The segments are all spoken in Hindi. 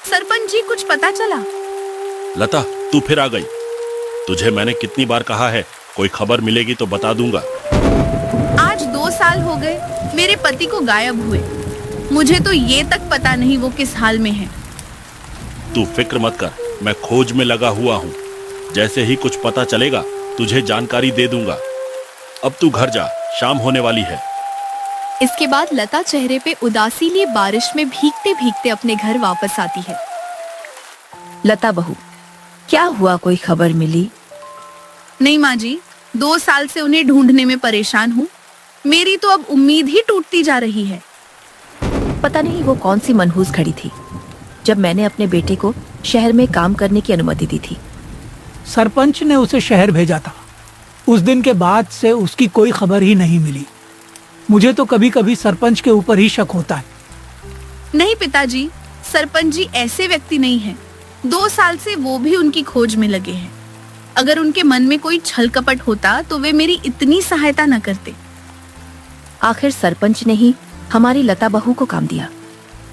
सरपंच जी, कुछ पता चला? लता, तू फिर आ गई। तुझे मैंने कितनी बार कहा है, कोई खबर मिलेगी तो बता दूंगा। आज 2 साल हो गए मेरे पति को गायब हुए। मुझे तो ये तक पता नहीं वो किस हाल में है। तू फिक्र मत कर, मैं खोज में लगा हुआ हूँ। जैसे ही कुछ पता चलेगा तुझे जानकारी दे दूंगा। अब तू घर जा, शाम होने वाली है। इसके बाद लता चेहरे पे उदासी लिए बारिश में भीगते भीगते अपने घर वापस आती है। लता बहू, क्या हुआ, कोई खबर मिली? नहीं माँ जी, 2 साल से उन्हें ढूंढने में परेशान हूँ। मेरी तो अब उम्मीद ही टूटती जा रही है। पता नहीं वो कौन सी मनहूस घड़ी थी जब मैंने अपने बेटे को शहर में काम करने की अनुमति दी थी। सरपंच ने उसे शहर भेजा था। उस दिन के बाद से उसकी कोई खबर ही नहीं मिली। मुझे तो कभी कभी सरपंच के ऊपर ही शक होता है। नहीं पिताजी, सरपंच जी ऐसे व्यक्ति नहीं हैं। 2 साल से वो भी उनकी खोज में लगे हैं। अगर उनके मन में कोई छल कपट होता तो वे मेरी इतनी सहायता न करते। आखिर सरपंच ने ही हमारी लता बहू को काम दिया,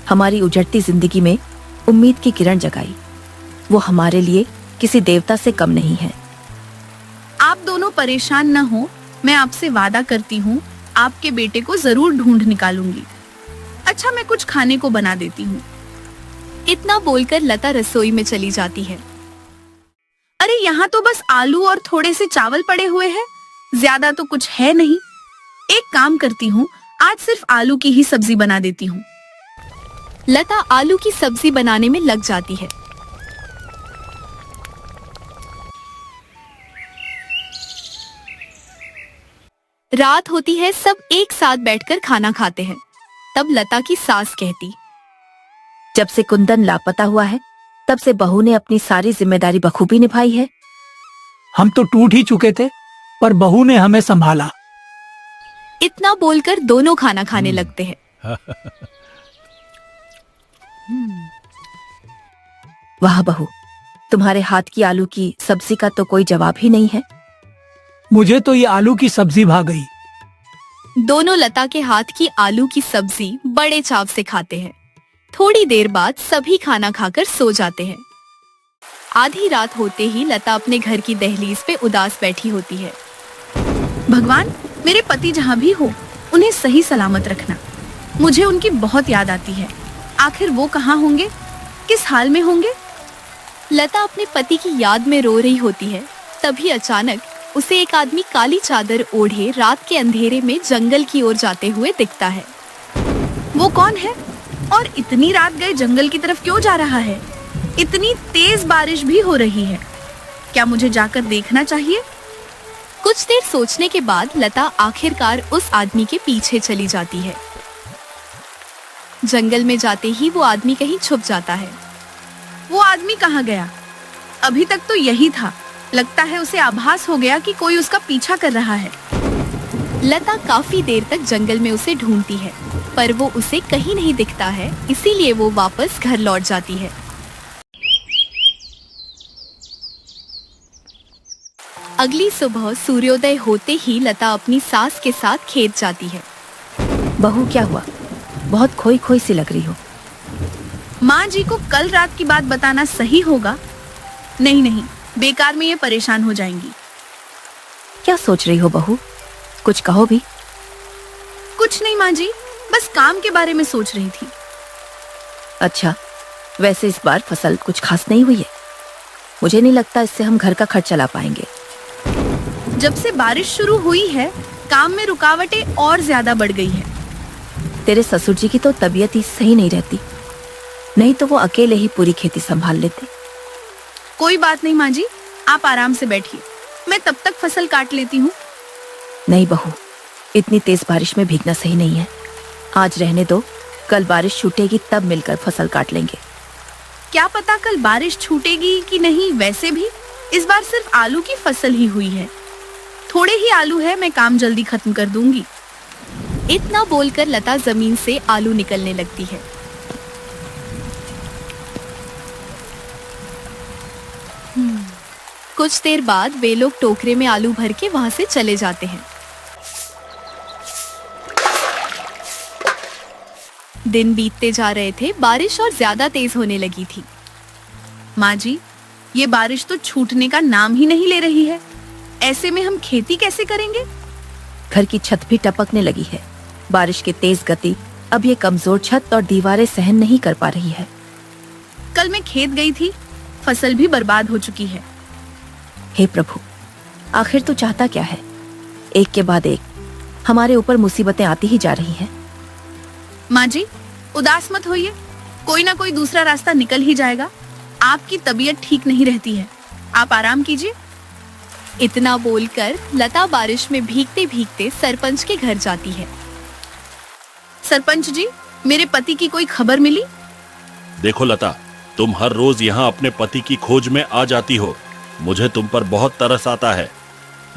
हमारी उजड़ती जिंदगी में उम्मीद की किरण जगाई। वो हमारे लिए किसी देवता से कम नहीं है। आप दोनों परेशान न हो, मैं आपसे वादा करती हूँ आपके बेटे को जरूर ढूंढ निकालूंगी। अच्छा, मैं कुछ खाने को बना देती हूँ। इतना बोलकर लता रसोई में चली जाती है। अरे यहाँ तो बस आलू और थोड़े से चावल पड़े हुए हैं, ज्यादा तो कुछ है नहीं। एक काम करती हूँ, आज सिर्फ आलू की ही सब्जी बना देती हूँ। लता आलू की सब्जी बनाने में लग जाती है। रात होती है, सब एक साथ बैठकर खाना खाते हैं। तब लता की सास कहती, जब से कुंदन लापता हुआ है तब से बहू ने अपनी सारी जिम्मेदारी बखूबी निभाई है। हम तो टूट ही चुके थे, पर बहू ने हमें संभाला। इतना बोलकर दोनों खाना खाने लगते हैं। वाह बहू, तुम्हारे हाथ की आलू की सब्जी का तो कोई जवाब ही नहीं है। मुझे तो ये आलू की सब्जी भा गई। दोनों लता के हाथ की आलू की सब्जी बड़े चाव से खाते हैं। थोड़ी देर बाद सभी खाना खाकर सो जाते हैं। आधी रात होते ही लता अपने घर की दहलीज पे उदास बैठी होती है। भगवान, मेरे पति जहाँ भी हो उन्हें सही सलामत रखना। मुझे उनकी बहुत याद आती है। आखिर वो कहाँ होंगे, किस हाल में होंगे? लता अपने पति की याद में रो रही होती है। तभी अचानक उसे एक आदमी काली चादर ओढ़े रात के अंधेरे में जंगल की ओर जाते हुए दिखता है। वो कौन है और इतनी रात गए जंगल की तरफ क्यों जा रहा है? इतनी तेज बारिश भी हो रही है। क्या मुझे जाकर देखना चाहिए? कुछ देर सोचने के बाद लता आखिरकार उस आदमी के पीछे चली जाती है। जंगल में जाते ही वो आदमी कहीं छुप जाता है। वो आदमी कहाँ गया? अभी तक तो यही था। लगता है उसे आभास हो गया कि कोई उसका पीछा कर रहा है। लता काफी देर तक जंगल में उसे ढूंढती है, पर वो उसे कहीं नहीं दिखता है। इसीलिए वो वापस घर लौट जाती है। अगली सुबह सूर्योदय होते ही लता अपनी सास के साथ खेत जाती है। बहू, क्या हुआ? बहुत खोई खोई सी लग रही हो। माँ जी को कल रात की बात बताना सही होगा? नहीं नहीं, बेकार में ये परेशान हो जाएंगी। क्या सोच रही हो बहू? कुछ कहो भी। कुछ नहीं माँ जी, बस काम के बारे में सोच रही थी। अच्छा, वैसे इस बार फसल कुछ खास नहीं हुई है। मुझे नहीं लगता इससे हम घर का खर्च चला पाएंगे। जब से बारिश शुरू हुई है, काम में रुकावटें और ज्यादा बढ़ गई है। तेरे ससुर जी की तो तबीयत ही सही नहीं रहती, नहीं तो वो अकेले ही पूरी खेती संभाल लेते। कोई बात नहीं माँ जी, आप आराम से बैठिए, मैं तब तक फसल काट लेती हूँ। नहीं बहू, इतनी तेज बारिश में भीगना सही नहीं है। आज रहने दो, कल बारिश छूटेगी तब मिलकर फसल काट लेंगे। क्या पता कल बारिश छूटेगी कि नहीं। वैसे भी इस बार सिर्फ आलू की फसल ही हुई है। थोड़े ही आलू है, मैं काम जल्दी खत्म कर दूंगी। इतना बोलकर लता जमीन से आलू निकलने लगती है। कुछ देर बाद वे लोग टोकरे में आलू भर के वहां से चले जाते हैं। दिन बीतते जा रहे थे, बारिश और ज्यादा तेज होने लगी थी। माँ जी, ये बारिश तो छूटने का नाम ही नहीं ले रही है। ऐसे में हम खेती कैसे करेंगे? घर की छत भी टपकने लगी है। बारिश की तेज गति अब ये कमजोर छत और दीवारें सहन नहीं कर पा रही है। कल मैं खेत गई थी, फसल भी बर्बाद हो चुकी है। हे प्रभु, आखिर तू चाहता क्या है? एक के बाद एक हमारे ऊपर मुसीबतें आती ही जा रही हैं। माँ जी, उदास मत होइए, कोई ना कोई दूसरा रास्ता निकल ही जाएगा। आपकी तबीयत ठीक नहीं रहती है, आप आराम कीजिए। इतना बोलकर लता बारिश में भीगते भीगते सरपंच के घर जाती है। सरपंच जी, मेरे पति की कोई खबर मिली? देखो लता, तुम हर रोज यहाँ अपने पति की खोज में आ जाती हो। मुझे तुम पर बहुत तरस आता है।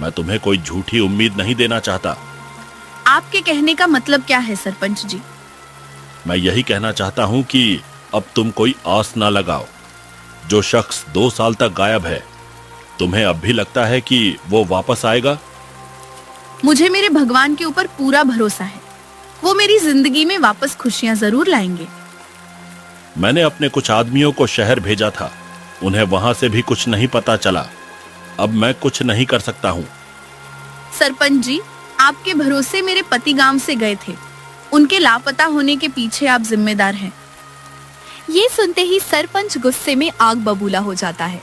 मैं तुम्हें कोई झूठी उम्मीद नहीं देना चाहता। आपके कहने का मतलब क्या है सरपंच जी? मैं यही कहना चाहता हूँ कि अब तुम कोई आस ना लगाओ। जो शख्स 2 साल तक गायब है, तुम्हें अब भी लगता है कि वो वापस आएगा? मुझे मेरे भगवान के ऊपर पूरा भरोसा है, वो मेरी जिंदगी में वापस खुशियां जरूर लाएंगे। मैंने अपने कुछ आदमियों को शहर भेजा था, उन्हें वहां से भी कुछ नहीं पता चला। अब मैं कुछ नहीं कर सकता हूँ। सरपंच जी, आपके भरोसे मेरे पति गांव से गए थे, उनके लापता होने के पीछे आप जिम्मेदार हैं। ये सुनते ही सरपंच गुस्से में आग बबूला हो जाता है।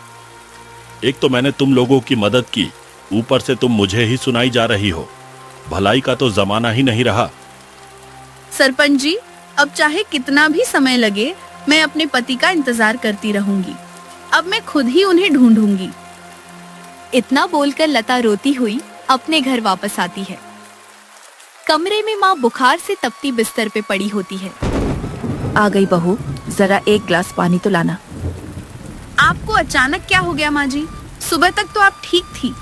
एक तो मैंने तुम लोगों की मदद की, ऊपर से तुम मुझे ही सुनाई जा रही हो। भलाई का तो जमाना ही नहीं रहा। सरपंच जी, अब चाहे कितना भी समय लगे, मैं अपने पति का इंतजार करती रहूंगी। अब मैं खुद ही उन्हें ढूंढूंगी। इतना बोलकर लता रोती हुई अपने घर वापस आती है। कमरे में माँ बुखार से तपती बिस्तर पे पड़ी होती है। आ गई बहू, जरा एक ग्लास पानी तो लाना। आपको अचानक क्या हो गया माँ जी? सुबह तक तो आप ठीक थी।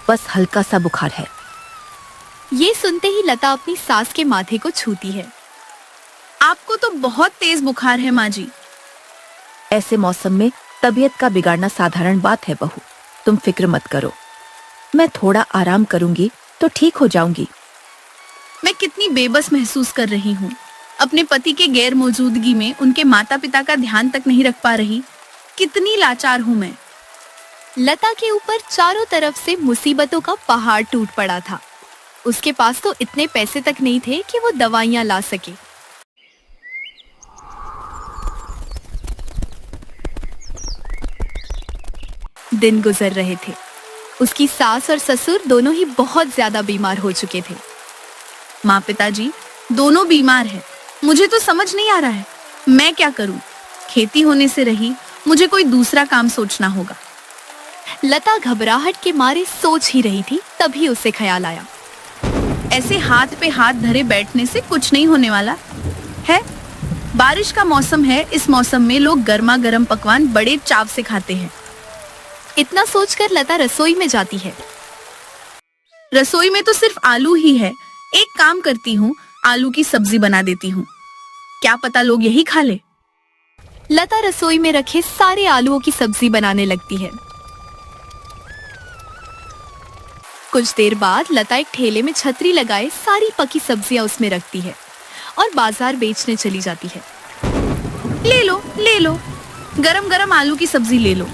बस हल्का सा बुखार है। ये सुनते ही लता अपनी सास के माथे को छूती है। आपको तो बहुत तेज बुखार है माँ जी। ऐसे मौसम में तबीयत का बिगाड़ना साधारण बात है बहू, तुम फिक्र मत करो। मैं थोड़ा आराम करूंगी तो ठीक हो जाऊंगी। मैं कितनी बेबस महसूस कर रही हूँ। अपने पति के गैर मौजूदगी में उनके माता पिता का ध्यान तक नहीं रख पा रही। कितनी लाचार हूँ मैं। लता के ऊपर चारों तरफ से मुसीबतों का पहाड़ टूट पड़ा था। उसके पास तो इतने पैसे तक नहीं थे कि वो दवाइयां ला सके। दिन गुजर रहे थे। उसकी सास और ससुर दोनों ही बहुत ज्यादा बीमार हो चुके थे। माँ पिताजी दोनों बीमार हैं। मुझे तो समझ नहीं आ रहा है, मैं क्या करूं? खेती होने से रही, मुझे कोई दूसरा काम सोचना होगा। लता घबराहट के मारे सोच ही रही थी, तभी उसे ख्याल आया। ऐसे हाथ पे हाथ धरे बैठने से कुछ नहीं होने वाला है। बारिश का मौसम है, इस मौसम में लोग गर्मा गर्म पकवान बड़े चाव से खाते हैं। इतना सोचकर लता रसोई में जाती है। रसोई में तो सिर्फ आलू ही है। एक काम करती हूँ, आलू की सब्जी बना देती हूँ, क्या पता लोग यही खा ले। लता रसोई में रखे सारे आलूओं की सब्जी बनाने लगती है। कुछ देर बाद लता एक ठेले में छतरी लगाए सारी पकी सब्जियां उसमें रखती है और बाजार बेचने चली जाती है। ले लो, गरम गरम आलू की सब्जी ले लो,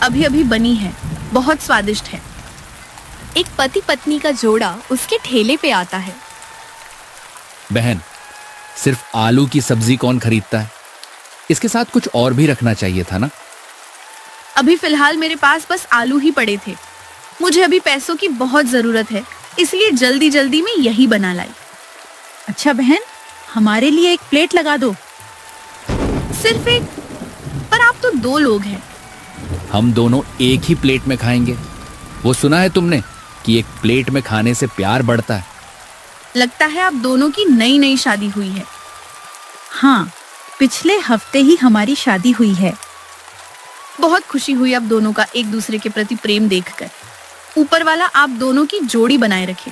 अभी अभी बनी है, बहुत स्वादिष्ट है। एक पति पत्नी का जोड़ा उसके ठेले पे आता है। बहन, सिर्फ आलू की सब्जी कौन खरीदता है? इसके साथ कुछ और भी रखना चाहिए था ना। अभी फिलहाल मेरे पास बस आलू ही पड़े थे। मुझे अभी पैसों की बहुत जरूरत है, इसलिए जल्दी जल्दी में यही बना लाई। अच्छा बहन, हमारे लिए एक प्लेट लगा दो। सिर्फ एक? पर आप तो 2 लोग हैं। हम दोनों एक ही प्लेट में खाएंगे। वो सुना है तुमने कि एक प्लेट में खाने से प्यार बढ़ता है। लगता है आप दोनों की नई नई शादी हुई है। हाँ, पिछले हफ्ते ही हमारी शादी हुई है। बहुत खुशी हुई आप दोनों का एक दूसरे के प्रति प्रेम देखकर। ऊपर वाला आप दोनों की जोड़ी बनाए रखे।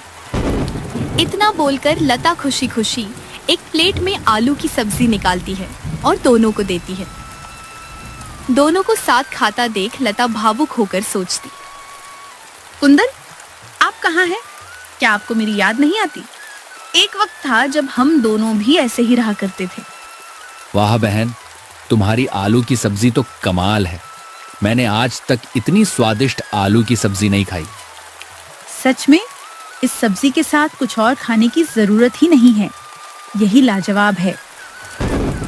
इतना बोलकर लता खुशी खुशी एक प्लेट में आलू की सब्जी निकालती है और दोनों को देती है। दोनों को साथ खाता देख लता भावुक होकर सोचती, कुंदन, आप कहाँ हैं? क्या आपको मेरी याद नहीं आती? एक वक्त था जब हम दोनों भी ऐसे ही रहा करते थे। वाह बहन, तुम्हारी आलू की सब्जी तो कमाल है। मैंने आज तक इतनी स्वादिष्ट आलू की सब्जी नहीं खाई। सच में इस सब्जी के साथ कुछ और खाने की जरूरत ही नहीं है। यही लाजवाब है।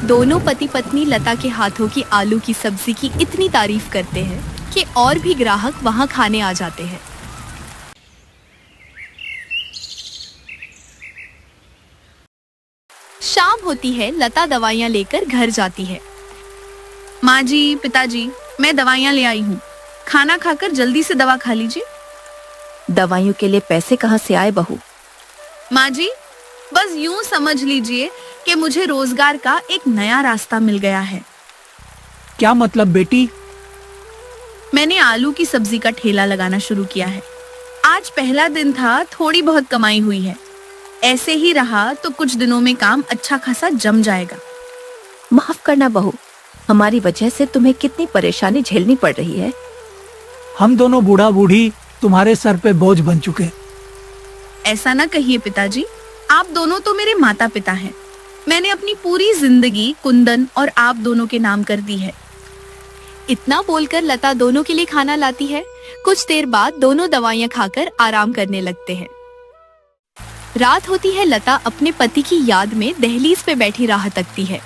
दोनों पति पत्नी लता के हाथों की आलू की सब्जी की इतनी तारीफ करते हैं कि और भी ग्राहक वहां खाने आ जाते हैं। शाम होती है, लता दवाइयाँ लेकर घर जाती है। माँ जी, पिताजी, मैं दवाइयाँ ले आई हूँ। खाना खाकर जल्दी से दवा खा लीजिए। दवाइयों के लिए पैसे कहाँ से आए बहू? माँ जी, बस यूं समझ लीजिए कि मुझे रोजगार का एक नया रास्ता मिल गया है। क्या मतलब बेटी? मैंने आलू की सब्जी का ठेला लगाना शुरू किया है। आज पहला दिन था, थोड़ी बहुत कमाई हुई है। ऐसे ही रहा तो कुछ दिनों में काम अच्छा खासा जम जाएगा। माफ करना बहू, हमारी वजह से तुम्हें कितनी परेशानी झेलनी पड़ रही है। हम दोनों बूढ़ा बूढ़ी तुम्हारे सर पे बोझ बन चुके। ऐसा ना कहिए पिताजी, आप दोनों तो मेरे माता पिता हैं। मैंने अपनी पूरी जिंदगी कुंदन और आप दोनों के नाम कर दी है। इतना बोलकर लता दोनों के लिए खाना लाती है। कुछ देर बाद दोनों दवाइयाँ खाकर आराम करने लगते हैं। रात होती है, लता अपने पति की याद में दहलीज पे बैठी राह तकती है।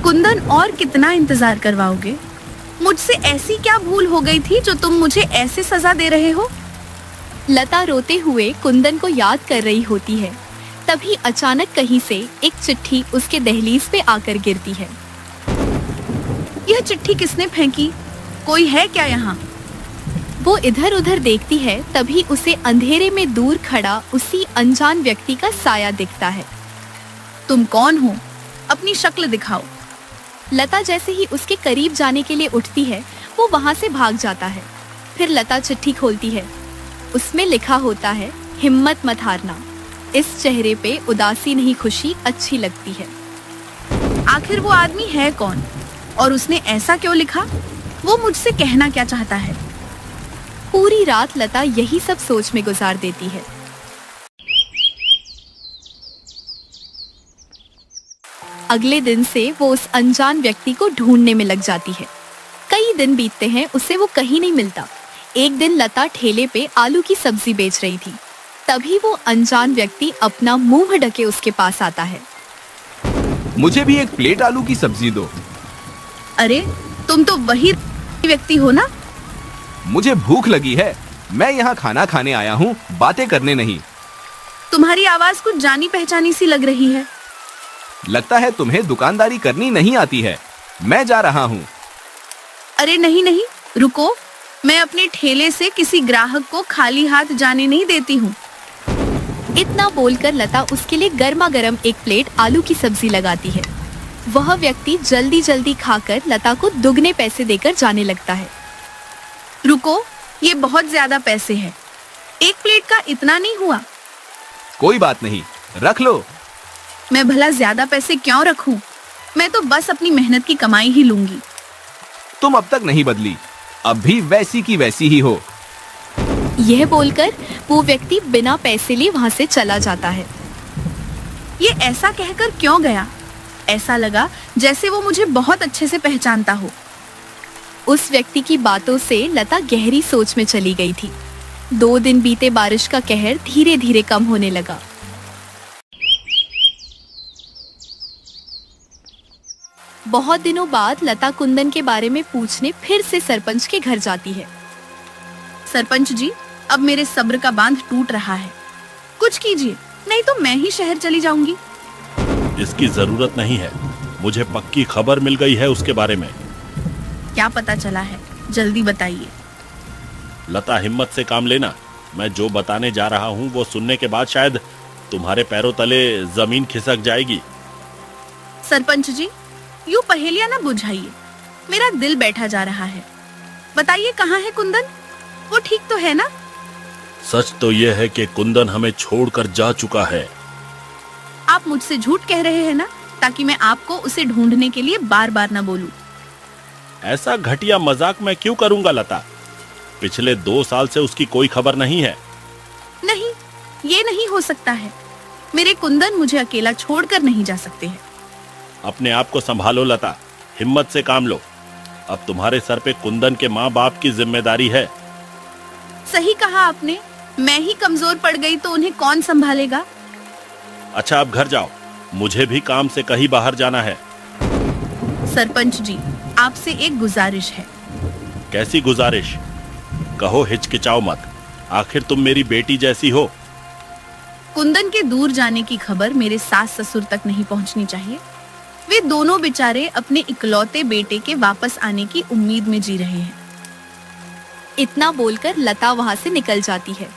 कुंदन, और कितना इंतजार करवाओगे? मुझसे ऐसी क्या भूल हो गई थी जो तुम मुझे ऐसे सजा दे रहे हो? लता रोते हुए कुंदन को याद कर रही होती है। तभी अचानक कहीं से एक चिट्ठी उसके दहलीज पे आकर गिरती है। यह चिट्ठी किसने फेंकी? कोई है क्या यहाँ? वो इधर उधर देखती है, तभी उसे अंधेरे में दूर खड़ा उसी अनजान व्यक्ति का साया दिखता है। तुम कौन हो? अपनी शक्ल दिखाओ। लता जैसे ही उसके करीब जाने के लिए उठती है, वो वहां से भाग जाता है। फिर लता चिट्ठी खोलती है। उसमें लिखा होता है, हिम्मत मत हारना। इस चेहरे पे उदासी नहीं, खुशी अच्छी लगती है। आखिर वो आदमी है कौन और उसने ऐसा क्यों लिखा? वो मुझसे कहना क्या चाहता है? पूरी रात लता यही सब सोच में गुजार देती है। अगले दिन से वो उस अनजान व्यक्ति को ढूंढने में लग जाती है। कई दिन बीतते हैं, उसे वो कहीं नहीं मिलता। एक दिन लता ठेले पे आलू की सब्जी बेच रही थी। तभी वो अनजान व्यक्ति अपना मुंह ढके उसके पास आता है। मुझे भी एक प्लेट आलू की सब्जी दो। अरे, तुम तो वही व्यक्ति हो ना? मुझे भूख लगी है। मैं यहाँ खाना खाने आया हूँ, बातें करने नहीं। तुम्हारी आवाज कुछ जानी पहचानी सी लग रही है। लगता है तुम्हें दुकानदारी करनी नहीं आती है। मैं जा रहा हूँ। अरे नहीं नहीं, रुको। मैं अपने ठेले से किसी ग्राहक को खाली हाथ जाने नहीं देती हूँ। इतना बोलकर लता उसके लिए गर्मा गर्म एक प्लेट आलू की सब्जी लगाती है। वह व्यक्ति जल्दी जल्दी खाकर लता को दुगने पैसे देकर जाने लगता है। रुको, ये बहुत ज्यादा पैसे हैं। एक प्लेट का इतना नहीं हुआ। कोई बात नहीं, रख लो। मैं भला ज्यादा पैसे क्यों रखूं? मैं तो बस अपनी मेहनत की कमाई ही लूंगी। तुम अब तक नहीं बदली, अब भी वैसी की वैसी ही हो। यह बोलकर वो व्यक्ति बिना पैसे लिए वहां से चला जाता है। ये ऐसा कहकर क्यों गया? ऐसा लगा जैसे वो मुझे बहुत अच्छे से पहचानता हो। उस व्यक्ति की बातों से लता गहरी सोच में चली गई थी। 2 दिन बीते, बारिश का कहर धीरे धीरे कम होने लगा। बहुत दिनों बाद लता कुंदन के बारे में पूछने फिर से सरपंच के घर जाती है। सरपंच जी, अब मेरे सब्र का बांध टूट रहा है। कुछ कीजिए, नहीं तो मैं ही शहर चली जाऊंगी। इसकी जरूरत नहीं है। मुझे पक्की खबर मिल गई है उसके बारे में। क्या पता चला है? जल्दी बताइए। लता, हिम्मत से काम लेना। मैं जो बताने जा रहा हूँ वो सुनने के बाद शायद तुम्हारे पैरों तले जमीन खिसक जाएगी। सरपंच जी, यूं पहेलियां ना बुझाइए। मेरा दिल बैठा जा रहा है। बताइए, कहाँ है कुंदन? वो ठीक तो है ना? सच तो यह है कि कुंदन हमें छोड़कर जा चुका है। आप मुझसे झूठ कह रहे हैं ना, ताकि मैं आपको उसे ढूंढने के लिए बार बार ना बोलूं। ऐसा घटिया मजाक मैं क्यों करूंगा लता? पिछले 2 साल से उसकी कोई खबर नहीं है। नहीं, ये नहीं हो सकता है। मेरे कुंदन मुझे अकेला छोड़कर नहीं जा सकते हैं। अपने आप को संभालो लता, हिम्मत से काम लो। अब तुम्हारे सर पे कुंदन के माँ बाप की जिम्मेदारी है। सही कहा आपने, मैं ही कमजोर पड़ गई तो उन्हें कौन संभालेगा। अच्छा अब घर जाओ, मुझे भी काम से कहीं बाहर जाना है। सरपंच जी, आपसे एक गुजारिश है। कैसी गुजारिश? कहो, हिचकिचाओ मत, आखिर तुम मेरी बेटी जैसी हो। कुंदन के दूर जाने की खबर मेरे सास ससुर तक नहीं पहुंचनी चाहिए। वे दोनों बेचारे अपने इकलौते बेटे के वापस आने की उम्मीद में जी रहे हैं। इतना बोलकर लता वहां से निकल जाती है।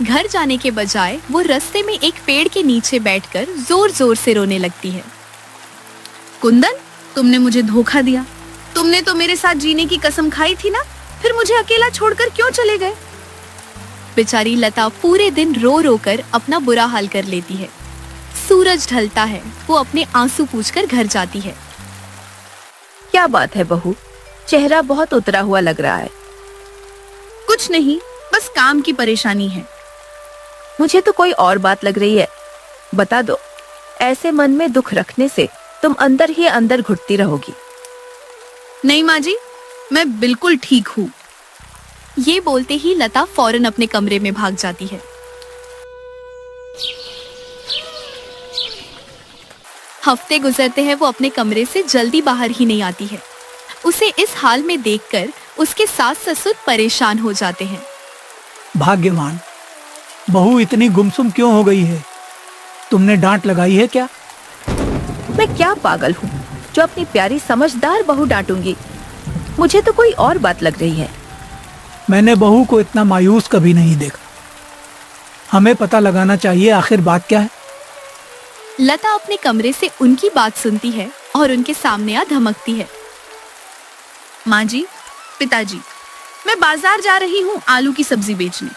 घर जाने के बजाय वो रास्ते में एक पेड़ के नीचे बैठकर जोर जोर से रोने लगती है। कुंदन, तुमने मुझे धोखा दिया। तुमने तो मेरे साथ जीने की कसम खाई थी ना, फिर मुझे अकेला छोड़कर क्यों चले गए। बेचारी लता पूरे दिन रो रो कर अपना बुरा हाल कर लेती है। सूरज ढलता है, वो अपने आंसू पूंछकर घर जाती है। क्या बात है बहू, चेहरा बहुत उतरा हुआ लग रहा है। कुछ नहीं, बस काम की परेशानी है। मुझे तो कोई और बात लग रही है, बता दो। ऐसे मन में दुख रखने से तुम अंदर ही अंदर घुटती रहोगी। नहीं माँ जी, मैं बिल्कुल ठीक हूँ। ये बोलते ही लता फौरन अपने कमरे में भाग जाती है। हफ्ते गुजरते हैं, वो अपने कमरे से जल्दी बाहर ही नहीं आती है। उसे इस हाल में देखकर उसके सास ससुर परेशान हो जाते हैं। भाग्यवान, बहू इतनी गुमसुम क्यों हो गई है? तुमने डांट लगाई है क्या? मैं क्या पागल हूँ जो अपनी प्यारी समझदार बहू डांटूंगी? मुझे तो कोई और बात लग रही है। मैंने बहू को इतना मायूस कभी नहीं देखा। हमें पता लगाना चाहिए आखिर बात क्या है। लता अपने कमरे से उनकी बात सुनती है और उनके सामने आ धमकती है। माँ जी, पिताजी, मैं बाजार जा रही हूँ आलू की सब्जी बेचने।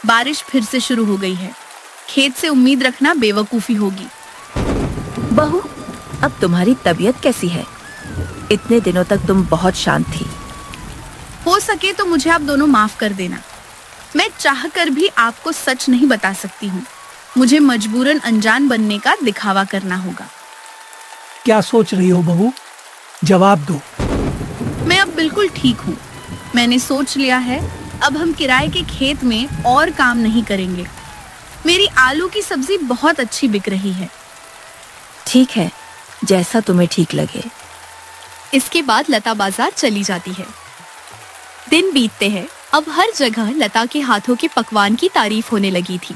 बारिश फिर से शुरू हो गई है। खेत से उम्मीद रखना बेवकूफी होगी। बहू, अब तुम्हारी तबीयत कैसी है? इतने दिनों तक तुम बहुत शांत थी। हो सके तो मुझे आप दोनों माफ कर देना। मैं चाहकर भी आपको सच नहीं बता सकती हूँ। मुझे मजबूरन अनजान बनने का दिखावा करना होगा। क्या सोच रही हो बहू? जवाब दो। मैं अब बिल्कुल ठीक हूँ। मैंने सोच लिया है, अब हम किराए के खेत में और काम नहीं करेंगे। मेरी आलू की सब्जी बहुत अच्छी बिक रही है। ठीक है, जैसा तुम्हें ठीक लगे। इसके बाद लता बाजार चली जाती है। दिन बीतते हैं। अब हर जगह लता के हाथों के पकवान की तारीफ होने लगी थी।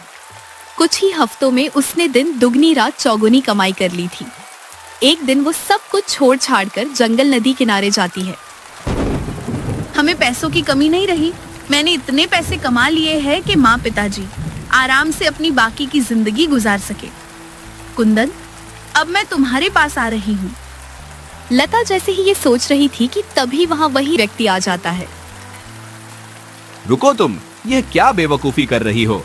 कुछ ही हफ्तों में उसने दिन दुगनी रात चौगुनी कमाई कर ली थी। एक दिन वो सब कुछ छोड़ छाड़ कर जंगल नदी किनारे जाती है। हमें पैसों की कमी नहीं रही। मैंने इतने पैसे कमा लिए हैं कि माँ पिताजी आराम से अपनी बाकी की जिंदगी गुजार सके। कुंदन, अब मैं तुम्हारे पास आ रही हूँ। लता जैसे ही ये सोच रही थी कि तभी वहाँ वही व्यक्ति आ जाता है। रुको तुम, यह क्या बेवकूफी कर रही हो?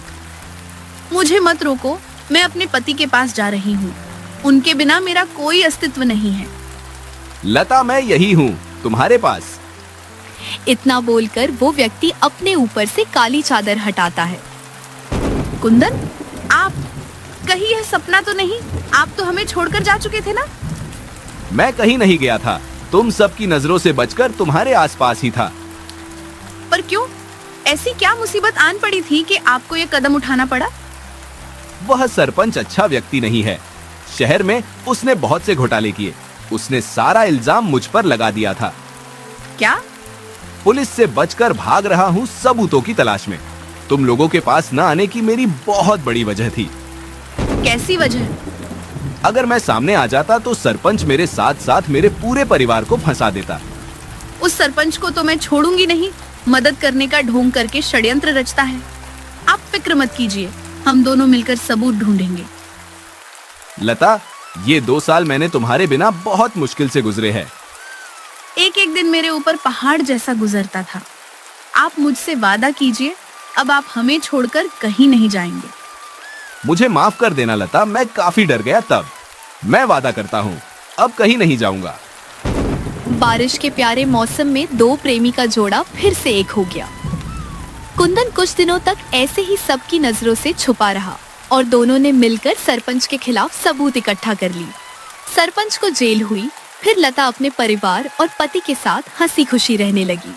मुझे मत रोको, मैं अपने पति के पास जा रही हूँ। उनके बिना मेरा कोई अस्तित्व नहीं है। लता, मैं यही हूँ तुम्हारे पास। इतना बोलकर वो व्यक्ति अपने ऊपर से काली चादर हटाता है। कुंदन, आप कहीं यह सपना तो नहीं? आप तो हमें छोड़कर जा चुके थे ना? मैं कहीं नहीं गया था, तुम सबकी नजरों से बचकर तुम्हारे आसपास ही था। पर क्यों? ऐसी क्या मुसीबत आन पड़ी थी कि आपको ये कदम उठाना पड़ा? वह सरपंच अच्छा व्यक्ति नहीं है। शहर में उसने बहुत से घोटाले किए। उसने सारा इल्जाम मुझ पर लगा दिया था। क्या? पुलिस से बचकर भाग रहा हूँ सबूतों की तलाश में। तुम लोगों के पास न आने की मेरी बहुत बड़ी वजह थी। कैसी वजह? अगर मैं सामने आ जाता तो सरपंच मेरे साथ साथ मेरे पूरे परिवार को फंसा देता। उस सरपंच को तो मैं छोड़ूंगी नहीं। मदद करने का ढोंग करके षड्यंत्र रचता है। आप फिक्र मत कीजिए, हम दोनों मिलकर सबूत ढूंढेंगे। लता, ये 2 साल मैंने तुम्हारे बिना बहुत मुश्किल से गुजरे हैं। एक एक दिन मेरे ऊपर पहाड़ जैसा गुजरता था। आप मुझसे वादा कीजिए, अब आप हमें छोड़कर कहीं नहीं जाएंगे। मुझे माफ कर देना लता, मैं काफी डर गया तब। मैं वादा करता हूँ, अब कहीं नहीं जाऊंगा। बारिश के प्यारे मौसम में दो प्रेमी का जोड़ा फिर से एक हो गया। कुंदन कुछ दिनों तक ऐसे ही सबकी नजरों से छुपा रहा और दोनों ने मिलकर सरपंच के खिलाफ सबूत इकट्ठा कर ली। सरपंच को जेल हुई। फिर लता अपने परिवार और पति के साथ हंसी खुशी रहने लगी।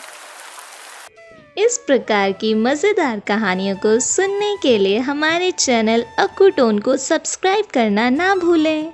इस प्रकार की मज़ेदार कहानियों को सुनने के लिए हमारे चैनल अक्कू टोन को सब्सक्राइब करना ना भूलें।